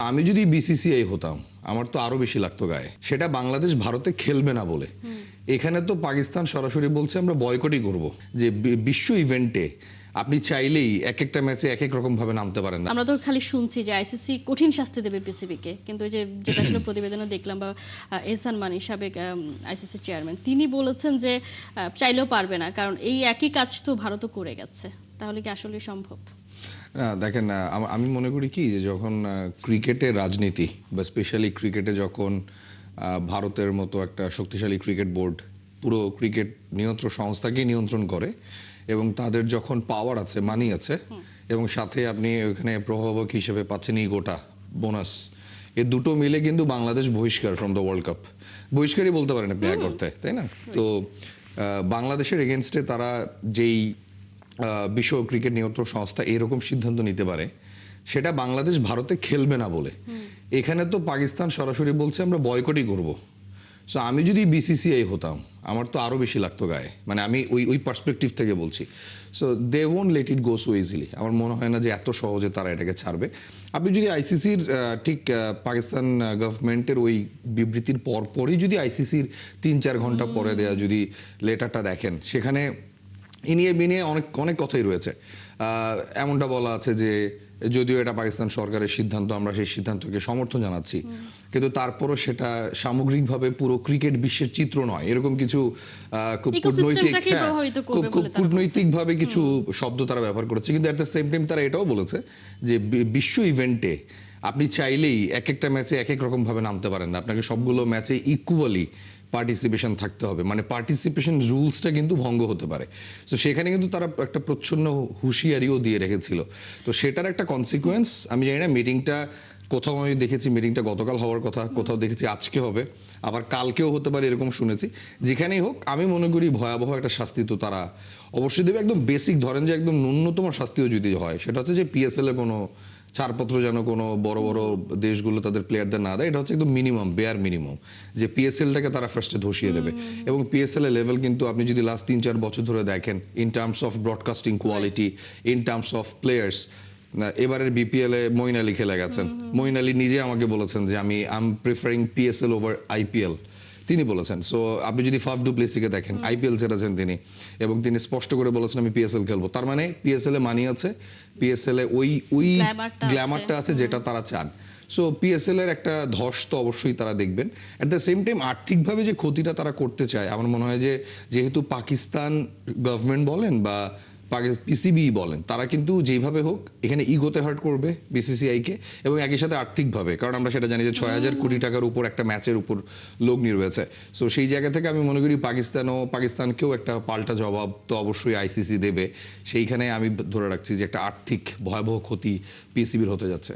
আমি যদি বিসিসিআই হতাম আমার তো আরো বেশি লাগতো গায়ে। সেটা বাংলাদেশ ভারতে খেলবে না বলে। এখানে তো পাকিস্তান সরাসরি বলছে আমরা বয়কটই করব। যে বিশ্ব ইভেন্টে আপনি চাইলেই এক একটা ম্যাচে এক এক রকম ভাবে নামতে পারেন না। আমরা তো খালি শুনছি যে আইসিসি কঠিন শাস্তি দেবে পিসিবিকে, কিন্তু ওই যে যেটা আসলে প্রতিবেদনে দেখলাম বা এহসান মানি সাবেক আইসিসি চেয়ারম্যান তিনি বলেছেন যে চাইলেও পারবে না, কারণ এই একই কাজ তো ভারতও করে গেছে। তাহলে কি আসলে সম্ভব? দেখেন, আমি মনে করি কি যে যখন ক্রিকেটের রাজনীতি বা স্পেশালি ক্রিকেটে যখন ভারতের মতো একটা শক্তিশালী ক্রিকেট বোর্ড পুরো ক্রিকেট নিয়ন্ত্রণ সংস্থাকে নিয়ন্ত্রণ করে এবং তাদের যখন পাওয়ার আছে, মানি আছে, এবং সাথে আপনি ওখানে প্রভাবক হিসেবে পাচ্ছেন এই গোটা বোনাস, এ দুটো মিলে কিন্তু বাংলাদেশ বহিষ্কার ফ্রম দ্য ওয়ার্ল্ড কাপ। বহিষ্কারই বলতে পারেন আপনি এক অর্থে, তাই না? তো বাংলাদেশের এগেনস্টে তারা যেই বিশ্ব ক্রিকেট নিয়ন্ত্রক সংস্থা এরকম সিদ্ধান্ত নিতে পারে, সেটা বাংলাদেশ ভারতে খেলবে না বলে। এখানে তো পাকিস্তান সরাসরি বলছে আমরা বয়কটই করব। সো আমি যদি বিসিসিআই হতাম আমার তো আরো বেশি লাগতো গায়ে, মানে আমি ওই পার্সপেক্টিভ থেকে বলছি। So they won't let it go so easily. আমার মনে হয় না যে এত সহজে তারা এটাকে ছাড়বে। আপনি যদি আইসিসির ঠিক পাকিস্তান গভর্নমেন্টের ওই বিবৃতির পরপরই যদি আইসিসির 3-4 ঘন্টা পরে দেয়া যদি লেটারটা দেখেন, সেখানে ইনিয়ে বিনিয়ে অনেক কথাই রয়েছে। এমনটা বলা আছে যে যদিও এটা পাকিস্তান সরকারের সিদ্ধান্ত, আমরা সেই সিদ্ধান্তকে সমর্থন জানাচ্ছি, কিন্তু তারপরও সেটা সামগ্রিকভাবে পুরো ক্রিকেট বিশ্বের চিত্র নয়, এরকম কিছু খুব কূটনৈতিকভাবে কিছু শব্দ তারা ব্যবহার করেছে। কিন্তু অ্যাট দ্য সেম টাইম তারা এটাও বলেছে যে বিশ্ব ইভেন্টে আপনি চাইলেই এক একটা ম্যাচে এক এক রকম ভাবে নামতে পারেন না, আপনাকে সবগুলো ম্যাচে ইকুয়ালি পার্টিসিপেশন থাকতে হবে, মানে পার্টিসিপেশন রুলসটা কিন্তু ভঙ্গ হতে পারে। তো সেখানে কিন্তু তারা একটা প্রচ্ছন্ন হুঁশিয়ারিও দিয়ে রেখেছিল। তো সেটার একটা কনসিকুয়েন্স আমি জানি না, মিটিংটা কোথাও আমি দেখেছি মিটিংটা গতকাল হওয়ার কথা, কোথাও দেখেছি আজকে হবে, আবার কালকেও হতে পারে এরকম শুনেছি। যেখানেই হোক আমি মনে করি ভয়াবহ একটা শাস্তি তো তারা অবশ্যই দেবে। একদম বেসিক ধরেন যে একদম ন্যূনতম শাস্তিও যদি হয়, সেটা হচ্ছে যে পিএসএল এ কোনো ছাড়পত্র যেন কোনো বড় বড় দেশগুলো তাদের প্লেয়ারদের না দেয়। এটা হচ্ছে একদম মিনিমাম, বেয়ার মিনিমাম, যে পিএসএলটাকে তারা ফার্স্টে ধসিয়ে দেবে। এবং পিএসএল এর লেভেল কিন্তু আপনি যদি লাস্ট 3-4 বছর ধরে দেখেন, in terms of broadcasting quality, in terms of players, এবারের বিপিএল এ মঈন আলী খেলে গেছেন। মঈন আলী নিজে আমাকে বলেছেন যে আমি প্রিফারিং পিএসএল ওভার আইপিএল, তিনি বলেছেন। সো আপনি যদি ফাফ ডু প্লেসিকে দেখেন, আইপিএল ছেড়েছেন তিনি, এবং তিনি স্পষ্ট করে বলেছেন আমি পিএসএল খেলবো। তার মানে পিএসএল এ মানি আছে, পিএসএল এ ওই গ্ল্যামারটা আছে যেটা তারা চান। সো পিএসএল এর একটা ধস তো অবশ্যই তারা দেখবেন। অ্যাট দ্য সেম টাইম আর্থিকভাবে যে ক্ষতিটা তারা করতে চায়, আমার মনে হয় যে যেহেতু পাকিস্তান গভর্নমেন্ট বলেন বা পিসিবি বলেন, তারা কিন্তু যেইভাবে হোক এখানে ইগোতে হার্ট করবে বিসিসিআইকে, এবং একই সাথে আর্থিকভাবে, কারণ আমরা সেটা জানি যে 6,000 কোটি টাকার উপর একটা ম্যাচের উপর লগ্নি রয়েছে। সো সেই জায়গা থেকে আমি মনে করি পাকিস্তানকেও একটা পাল্টা জবাব তো অবশ্যই আইসিসি দেবে। সেইখানে আমি ধরে রাখছি যে একটা আর্থিক ভয়াবহ ক্ষতি পিসিবির হতে যাচ্ছে।